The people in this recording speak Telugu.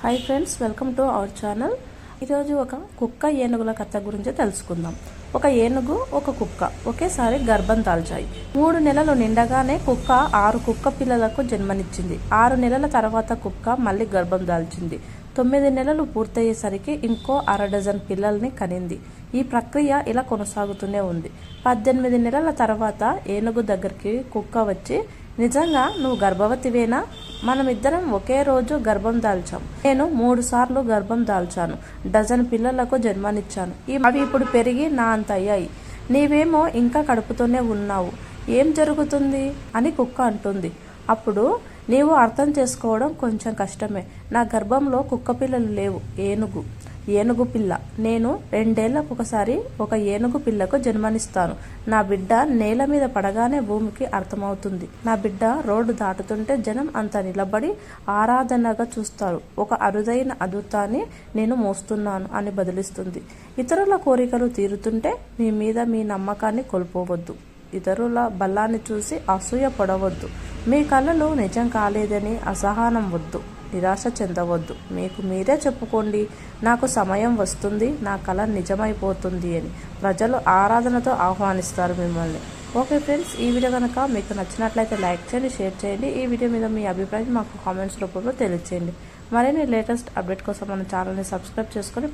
Hi friends, welcome to our channel. ఈరోజు ఒక కుక్క ఏనుగుల కథ గురించి తెలుసుకుందాం. ఒక ఏనుగు ఒక కుక్క ఒకేసారి గర్భం దాల్చాయి. 3 నెలలు నిండగానే కుక్క 6 కుక్క పిల్లలకు జన్మనిచ్చింది. 6 నెలల తర్వాత కుక్క మళ్ళీ గర్భం దాల్చింది. 9 నెలలు పూర్తయ్యేసరికి ఇంకో 1/2 డజన్ పిల్లల్ని కనింది. ఈ ప్రక్రియ ఇలా కొనసాగుతూనే ఉంది. 18 నెలల తర్వాత ఏనుగు దగ్గరికి కుక్క వచ్చి, నిజంగా నువ్వు గర్భవతివేనా? మనమిద్దరం ఒకే రోజు గర్భం దాల్చాం. నేను 3 సార్లు గర్భం దాల్చాను. డజన్ పిల్లలకు జన్మనిచ్చాను. అవి ఇప్పుడు పెరిగి నా అంత అయ్యాయి. నీవేమో ఇంకా కడుపుతోనే ఉన్నావు. ఏం జరుగుతుంది అని కుక్క అంటుంది. అప్పుడు, నీవు అర్థం చేసుకోవడం కొంచెం కష్టమే. నా గర్భంలో కుక్క పిల్లలు లేవు, ఏనుగు పిల్ల. నేను 2 ఏళ్లకు ఒకసారి ఒక ఏనుగు పిల్లకు జన్మనిస్తాను. నా బిడ్డ నేల మీద పడగానే భూమికి అర్థమవుతుంది. నా బిడ్డ రోడ్డు దాటుతుంటే జనం అంతా నిలబడి ఆరాధనగా చూస్తారు. ఒక అరుదైన అద్భుతాన్ని నేను మోస్తున్నాను అని బదిలిస్తుంది. ఇతరుల కోరికలు తీరుతుంటే మీ మీద మీ నమ్మకాన్ని కోల్పోవద్దు. ఇతరుల బలాన్ని చూసి అసూయ పడవద్దు. మీ కళలు నిజం కాలేదని అసహనం వద్దు. నిరాశ చెందవద్దు. మీకు మీరే చెప్పుకోండి, నాకు సమయం వస్తుంది, నా కళ నిజమైపోతుంది అని. ప్రజలు ఆరాధనతో ఆహ్వానిస్తారు మిమ్మల్ని. ఓకే ఫ్రెండ్స్, ఈ వీడియో కనుక మీకు నచ్చినట్లయితే లైక్ చేయండి, షేర్ చేయండి. ఈ వీడియో మీద మీ అభిప్రాయం మాకు కామెంట్స్ రూపంలో తెలియజేయండి. మరిన్ని లేటెస్ట్ అప్డేట్ కోసం మన ఛానల్ని సబ్స్క్రైబ్ చేసుకొని